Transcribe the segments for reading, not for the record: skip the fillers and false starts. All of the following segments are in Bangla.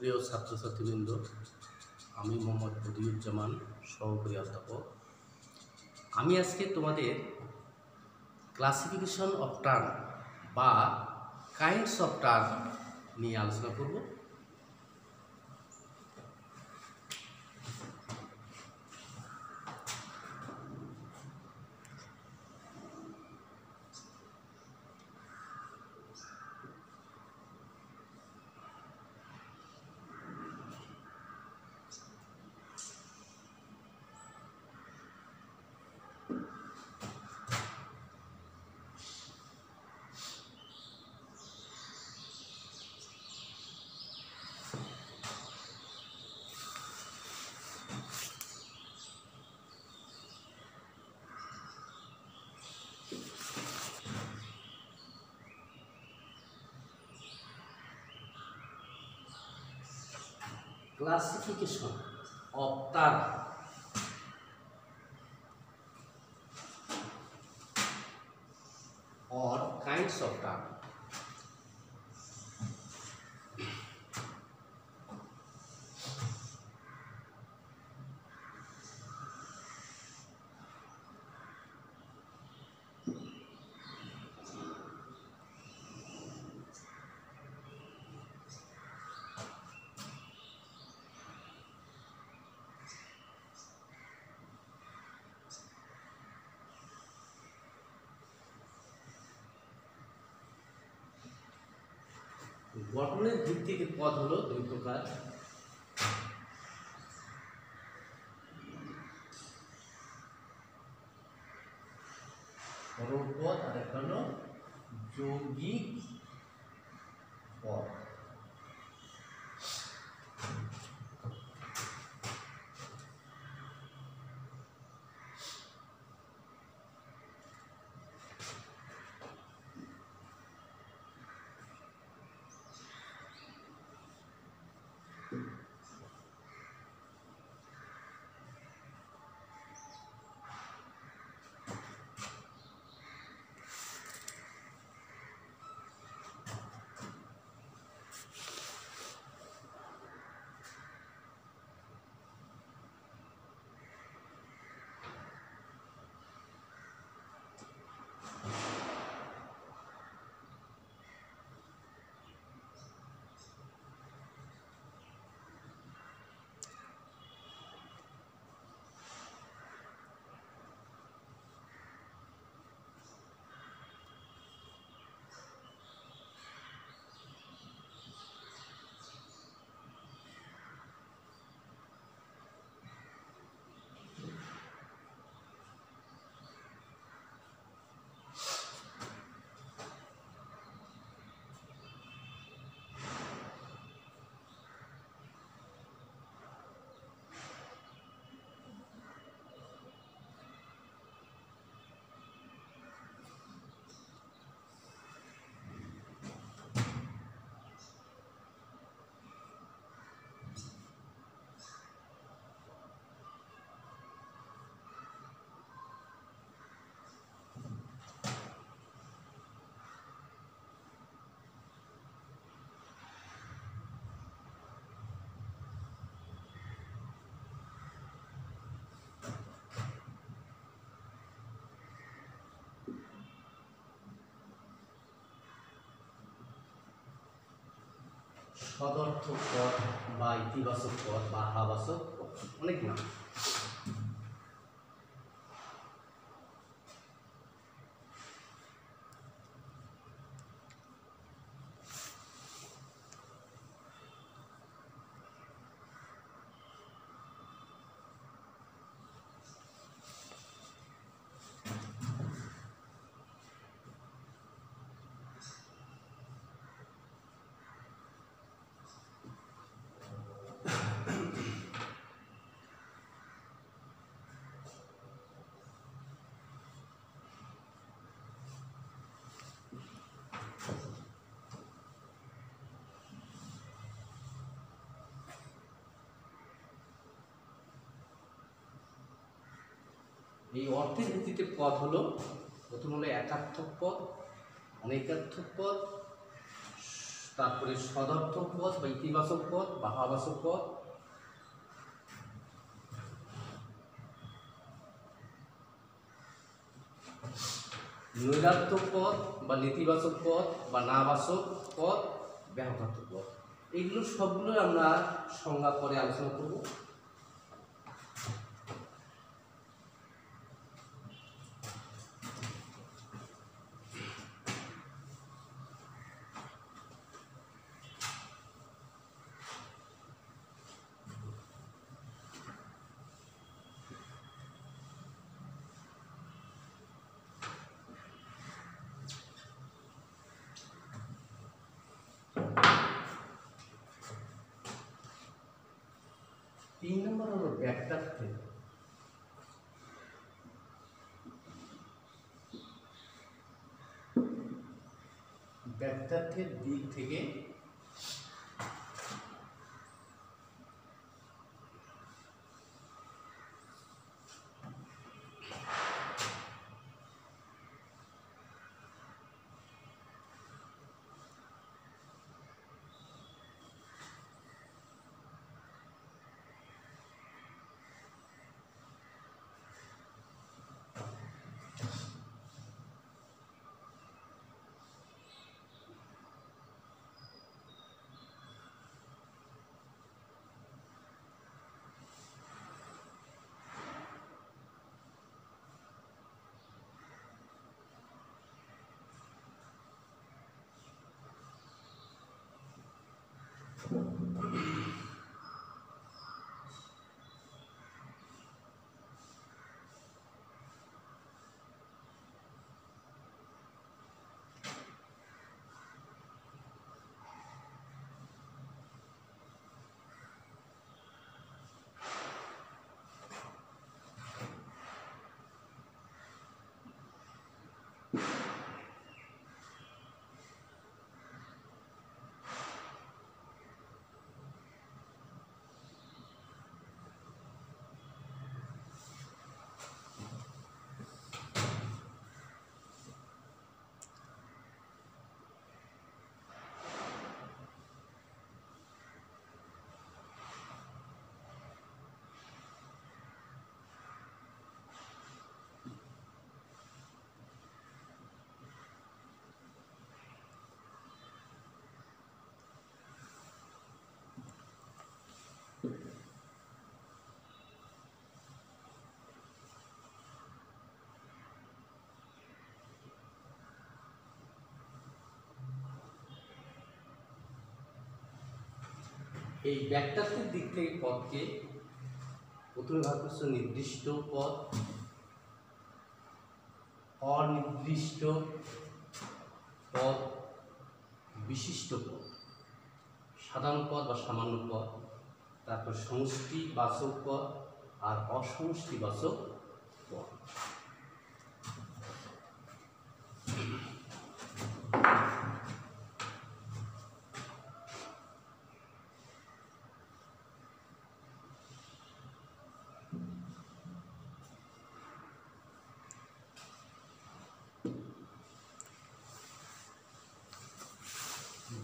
প্রিয় ছাত্রছাত্রীবৃন্দ, আমি মোহাম্মদ বদিউজ্জামান, সহকারী অধ্যাপক। আমি আজকে তোমাদের ক্লাসিফিকেশন অফ টার্ম বা কাইন্ডস অফ টার্ম নিয়ে আলোচনা করব। Classification of term or kinds of term. গঠনের দিক থেকে পদ হলো দুই প্রকার। সরল পদ আর একটা হলো যৌগিক পদ। সদর্থক পদ বা ইতিবাচক পদ বা আবাচক পদ, অনেক নাম। এই অর্থের ভিত্তিতে পদ হলো, প্রথম হলো একার্থক পদ, অনেকার্থক পদ, তারপরে সদর্থক পদ বা ইতিবাচক পদ বা হাবাচক পদ, নৈরাত্মক পদ বা নেতিবাচক পদ বা নাবাচক পদ, ব্যাহতাত্মক পদ। এগুলো সবগুলো আমরা সংজ্ঞা পরে আলোচনা করব। তিন নম্বর হলো ব্যাখ্যার্থে। ব্যাখ্যার্থের দিক থেকে এই ব্যাখ্যার্থের দিক থেকে পদকে প্রথমে ভাগ করছে নির্দিষ্ট পদ, অনির্দিষ্ট পদ, বিশিষ্ট পদ, সাধারণ পদ বা সামান্য পদ, তারপর সমষ্টিবাচক পদ আর অসমষ্টিবাচক পদ।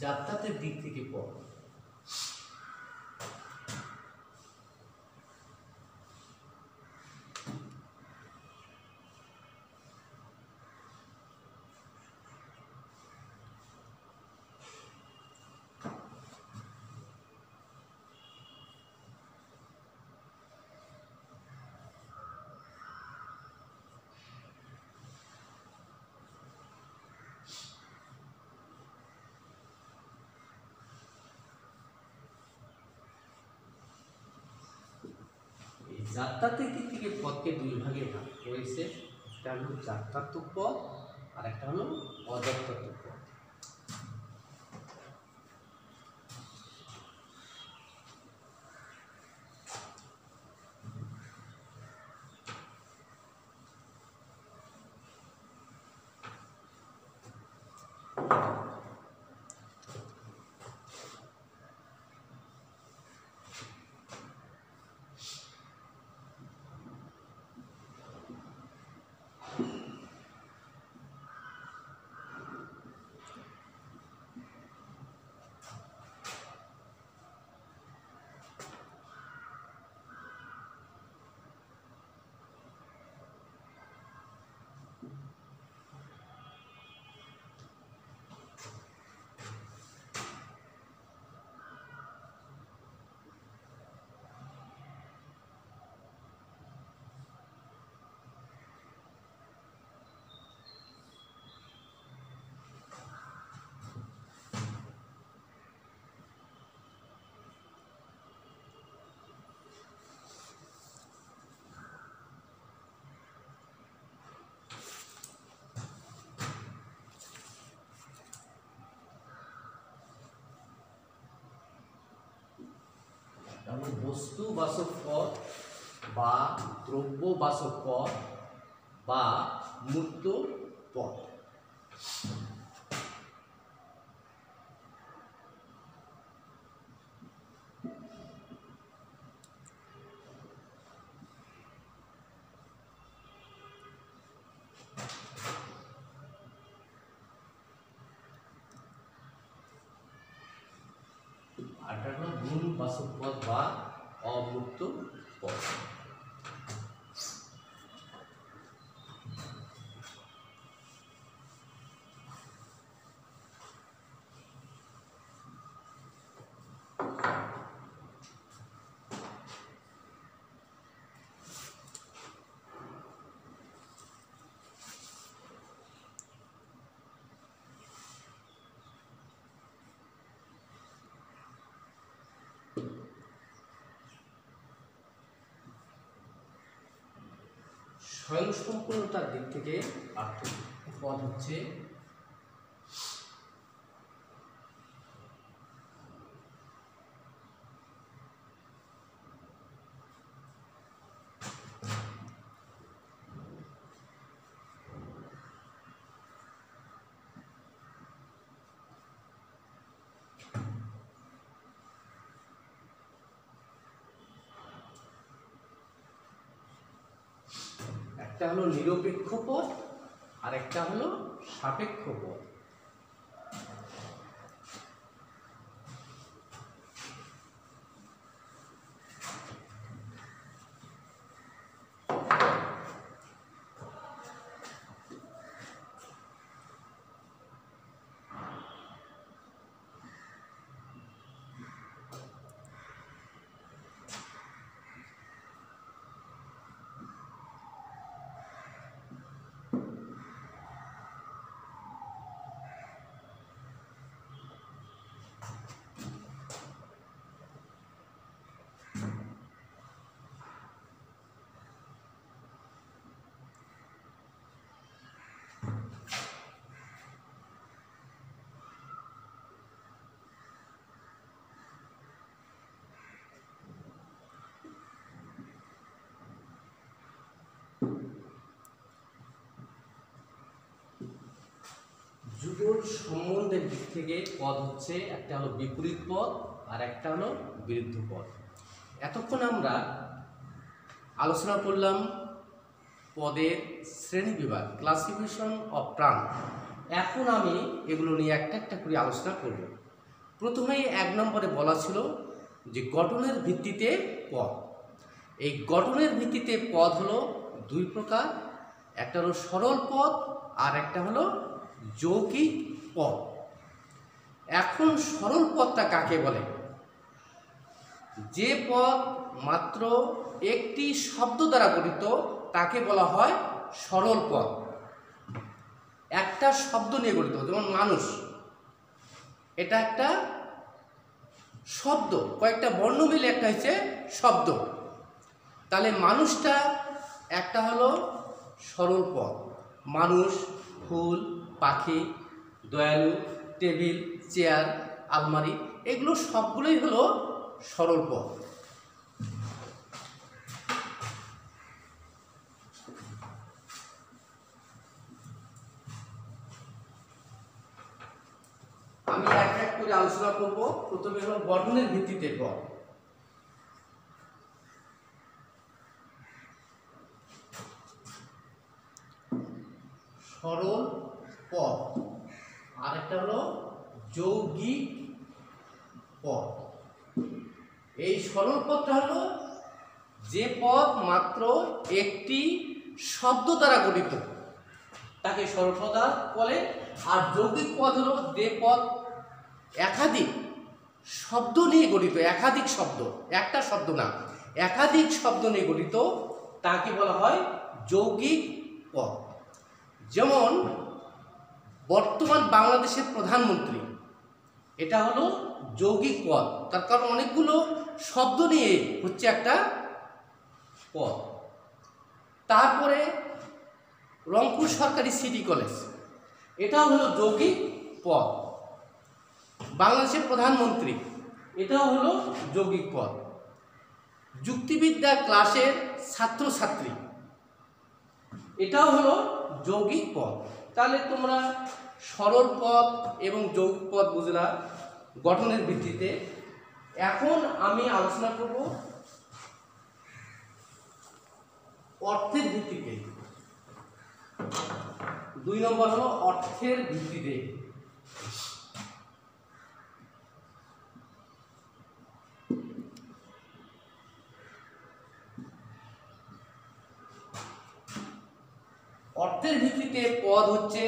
যাত্রাতের দিক থেকে পদ যাত্রাতের দিক থেকে পদকে দুই ভাগে ভাগ করেছে। একটা হলো যাত্রাত্মক পদ আর একটা হলো অযাত্রাত্মক পদ। হলো বস্তুবাচক পদ বা দ্রব্যবাচক পদ বা মূর্ত পদ। আর এটা হলো গুণবাচক পদ বা অমূর্ত পদ। স্বয়ংসম্পূর্ণতার দিক থেকে পদ হচ্ছে একটা হলো নিরপেক্ষ পদ আর একটা হলো সাপেক্ষ পদ। যুগল সম্বন্ধের দিক থেকে পদ হচ্ছে একটা হলো বিপরীত পদ আর একটা হলো বিরুদ্ধ পদ। এতক্ষণ আমরা আলোচনা করলাম পদের শ্রেণীবিভাগ, ক্লাসিফিকেশন অফ টার্ম। এখন আমি এগুলো নিয়ে একটা একটা করে আলোচনা করব। প্রথমেই 1 নম্বরে বলা ছিল যে গঠনের ভিত্তিতে পদ। এই গঠনের ভিত্তিতে পদ হলো 2 প্রকার, একটা হলো সরল পদ আর একটা হলো যৌগিক পদ। এখন সরল পদটা কাকে বলে? যে পদ মাত্র একটি শব্দ দ্বারা গঠিত তাকে বলা হয় সরল পদ। একটা শব্দ নিয়ে গঠিত, যেমন মানুষ, এটা একটা শব্দ, কয়েকটা বর্ণ মিলে একটা হচ্ছে শব্দ। তাহলে মানুষটা একটা হলো সরল পদ। মানুষ, ফুল, পাখি, দয়ালু, টেবিল, চেয়ার, আলমারি, এগুলো সবগুলোই হলো সরল পদ। আমি এক এক করে আলোচনা করব। প্রথমে হলো গঠনের ভিত্তিতে পদ। সরল পদ আর একটা হলো যৌগিক পদ। এই সরল পদটা হলো যে পদ মাত্র একটি শব্দ দ্বারা গঠিত তাকে সরল পদ বলে। আর যৌগিক পদ হলো যে পদ একাধিক শব্দ নিয়ে গঠিত, একাধিক শব্দ, একটা শব্দ না, একাধিক শব্দ নিয়ে গঠিত তাকে বলা হয় যৌগিক পদ। যেমন বর্তমান বাংলাদেশের প্রধানমন্ত্রী, এটা হলো যৌগিক পদ, তার কারণ অনেকগুলো শব্দ নিয়ে হচ্ছে একটা পদ। তারপরে রংপুর সরকারি সিটি কলেজ, এটাও হলো যৌগিক পদ। বাংলাদেশের প্রধানমন্ত্রী, এটাও হলো যৌগিক পদ। যুক্তিবিদ্যা ক্লাসের ছাত্রছাত্রী, এটাও হলো যৌগিক পদ। তাহলে তোমরা সরল পদ এবং যৌগিক পদ বুঝলা গঠনের ভিত্তিতে। এখন আমি আলোচনা করব অর্থের ভিত্তিতে। 2 নম্বর হলো অর্থের ভিত্তিতে। অর্থের ভিত্তিতে পদ হচ্ছে,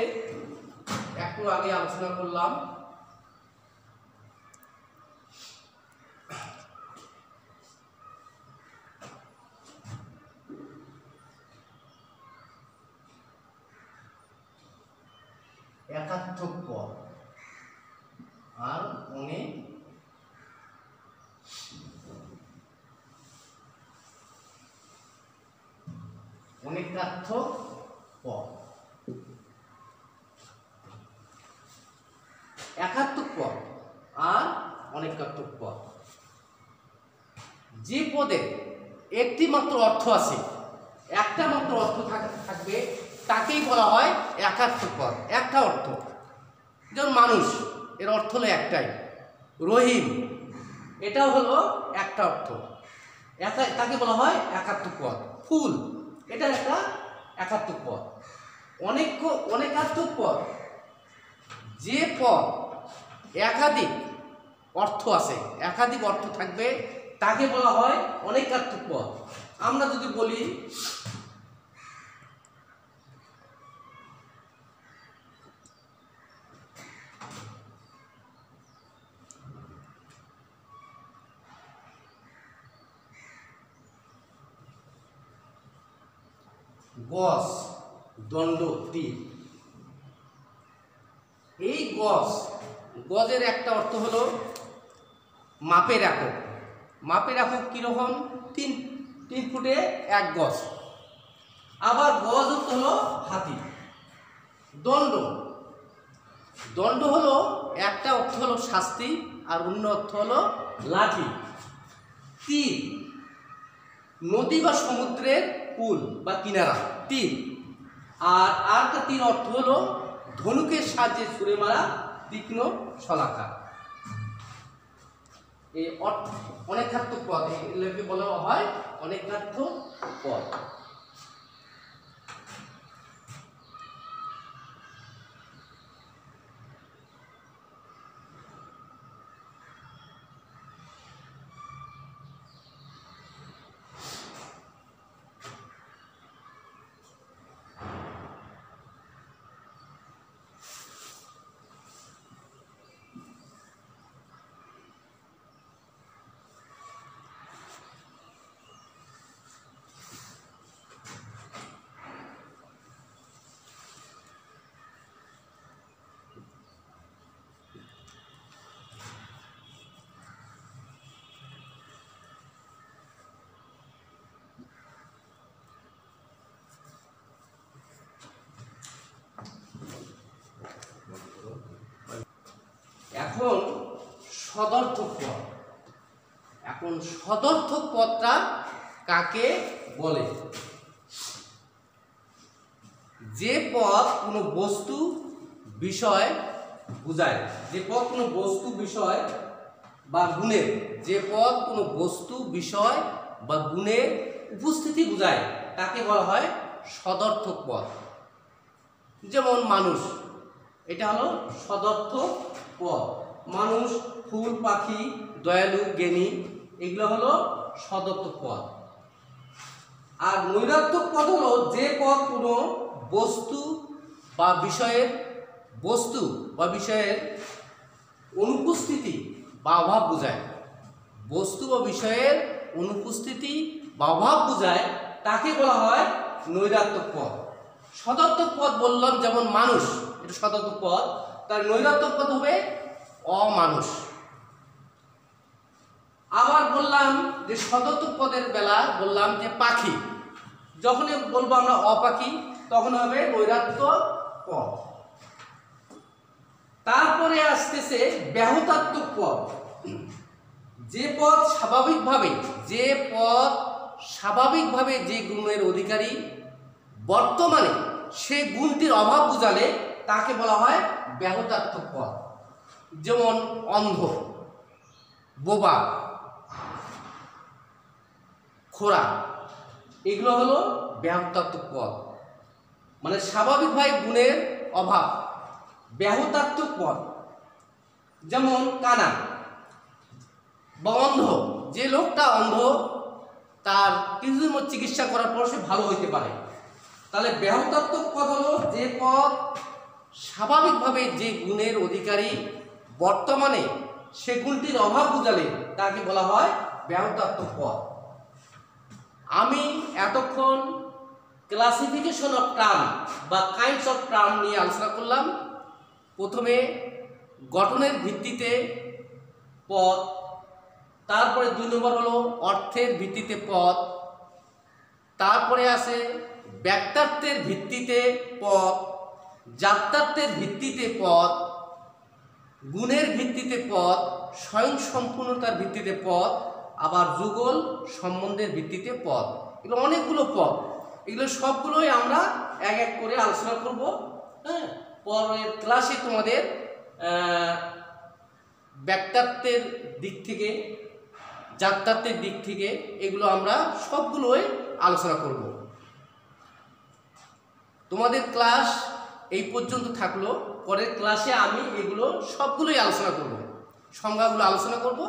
একটু আগে আলোচনা করলাম, একার্থক পদ আর অনেকার্থক পদ। একার্থক পদ আর অনেকার্থক পদ, যে পদে একটি মাত্র অর্থ আছে, একটা মাত্র অর্থ থাকবে, তাকেই বলা হয় একার্থক পদ। একটা অর্থ, যেমন মানুষ, এর অর্থ হলো একটাই। রহিম, এটাও হলো একটা অর্থ, তাকে বলা হয় একার্থক পদ। ফুল, এটা একটা একার্থক পদ। অনেকার্থক পদ, যে পদ একাধিক অর্থ আছে, একাধিক অর্থ থাকবে, তাকে বলা হয় অনেকার্থক পদ। আমরা যদি বলি গজ, দণ্ড, তীর, এই গজের একটা অর্থ হলো মাপের একক। মাপের একক কিরকম? 3 ফুটে 1 গজ। আবার গজ হলো হাতি। দণ্ড হলো একটা অর্থ হলো শাস্তি, আর অন্য অর্থ হলো লাঠি। তীর, নদী বা সমুদ্রের কুল বা কিনারা, তীর। আর একটা তীর অর্থ হলো ধনুকের সাহায্যে ছুঁড়ে মারা তীক্ষ্ণ শলাকা। এই অনেকার্থক পদ, এগুলোকে বলা হয় অনেকার্থক পদ। এখন সদর্থক পদ। এখন সদর্থক পদটা কাকে বলে? যে পদ কোনো বস্তু বিষয় বোঝায়, যে পদ কোনো বস্তু বিষয় বা গুণের, যে পদ কোনো বস্তু বিষয় বা গুণের উপস্থিতি বোঝায়, তাকে বলা হয় সদর্থক পদ। যেমন মানুষ, এটা হলো সদর্থক পদ। মানুষ, ফুল, পাখি, দয়ালু, জ্ঞানী, এগুলো হলো সদর্থক পদ। আর নৈরাত্মক পদ হলো যে পদ কোনো বস্তু বা বিষয়ের অনুপস্থিতি বা অভাব বোঝায়। বস্তু বা বিষয়ের অনুপস্থিতি বা অভাব বোঝায়, তাকে বলা হয় নৈরাত্মক পদ। সদর্থক পদ বললাম, যেমন মানুষ, এটা সদর্থক পদ, তার নৈরাত্মক পদ হবে অমানুষ। আবার বললাম যে সদর্থক পদের বেলা বললাম যে পাখি, যখনই বলবো আমরা অপাখি, তখন হবে নৈরাত্মক পদ। তারপরে আসতেছে ব্যাহতাত্মক পদ। যে পদ স্বাভাবিকভাবে যে গুণের অধিকারী বর্তমানে সে গুণটির অভাব বুঝালে তাকে বলা হয় ব্যাহতার্থক পদ। যেমন অন্ধ, বোবা, খোড়া, এগুলো হলো ব্যাহতার্থক পদ, মানে স্বাভাবিকভাবে গুণের অভাব, ব্যাহতার্থক পদ। যেমন কানা বা অন্ধ, যে লোকটা অন্ধ তার কিছুদিন চিকিৎসা করার পর সে ভালো হইতে পারে। তাহলে ব্যাহতার্থক পদ হলো যে পদ স্বাভাবিকভাবে যে গুণের অধিকারী বর্তমানে সে গুণটির অভাব বুঝালে তাকে বলা হয় ব্যাহতার্থক পদ। আমি এতক্ষণ ক্লাসিফিকেশন অফ টার্ম বা কাইন্ডস অফ টার্ম নিয়ে আলোচনা করলাম। প্রথমে গঠনের ভিত্তিতে পদ, তারপরে 2 নম্বর হলো অর্থের ভিত্তিতে পদ, তারপরে আসে ব্যক্তার্থের ভিত্তিতে পদ, জাত্যার্থের ভিত্তিতে পদ, গুণের ভিত্তিতে পদ, স্বয়ং সম্পূর্ণতার ভিত্তিতে পদ, আবার যুগল সম্বন্ধের ভিত্তিতে পদ। এগুলো অনেকগুলো পদ, এগুলো সবগুলোই আমরা এক এক করে আলোচনা করব। হ্যাঁ, পরের ক্লাসে তোমাদের ব্যক্তার্থের দিক থেকে, জাত্যার্থের দিক থেকে এগুলো আমরা সবগুলোই আলোচনা করব। তোমাদের ক্লাস এই পর্যন্ত থাকলো। পরের ক্লাসে আমি এগুলো সবগুলোই আলোচনা করব, সংজ্ঞাগুলো আলোচনা করব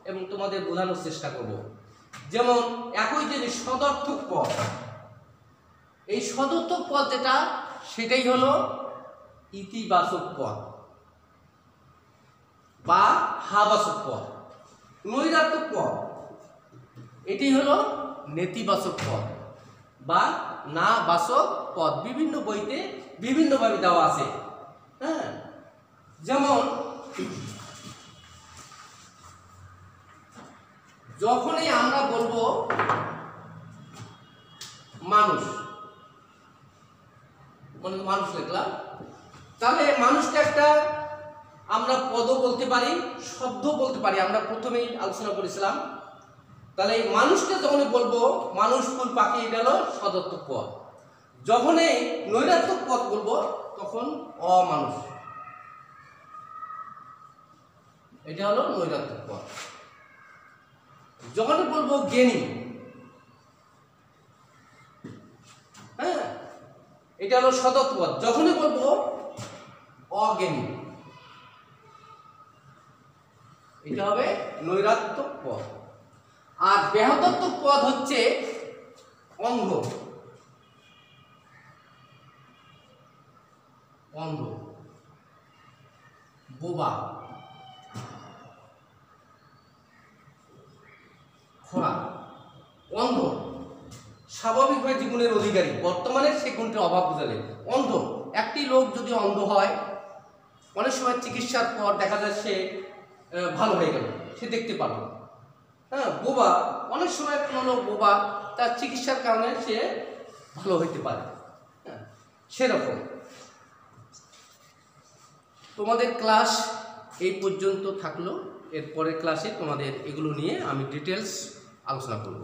এবং তোমাদের বোঝানোর চেষ্টা করব। যেমন একই জিনিস সদর্থক পদ, এই সদর্থক পদ যেটা সেটাই হলো ইতিবাচক পদ বা হাবাচক পদ। নৈরাত্মক পদ এটি হলো নেতিবাচক পদ বা না বাচক পদ। বিভিন্ন বইতে বিভিন্নভাবে দেওয়া আছে। হ্যাঁ, যেমন যখনই আমরা বলবো মানুষ, মানে মানুষ লিখলাম, তাহলে মানুষটা একটা আমরা পদও বলতে পারি, শব্দ বলতে পারি। আমরা প্রথমেই আলোচনা করেছিলাম। তাহলে এই মানুষকে যখন বলবো মানুষ, ফুল, পাখি, এটা হলো সদর্থক পদ। যখন এই নৈরাত্মক পদ বলবো তখন অমানুষ, এটা হলো নৈরাত্মক পদ। যখনই বলবো জ্ঞানী, হ্যাঁ, এটা হলো সদর্থক পদ। যখনই বলবো অজ্ঞানী, এটা হবে নৈরাত্মক পদ। আর ব্যাহতার্থক পদ হচ্ছে অন্ধ, বোবা, খোড়া। অন্ধ স্বাভাবিকভাবে যে গুণের অধিকারী বর্তমানে সে গুণটির অভাব বুঝালে অন্ধ। একটি লোক যদি অন্ধ হয়, অনেক সময় চিকিৎসার পর দেখা যায় সে ভালো হয়ে গেল, সে দেখতে পারল। হ্যাঁ, বোবা, অনেক সময় কোনো লোক বোবা, তার চিকিৎসার কারণে সে ভালো হইতে পারে। হ্যাঁ, সেরকম তোমাদের ক্লাস এই পর্যন্ত থাকলো। এর পরের ক্লাসে তোমাদের এগুলো নিয়ে আমি ডিটেলস আলোচনা করব।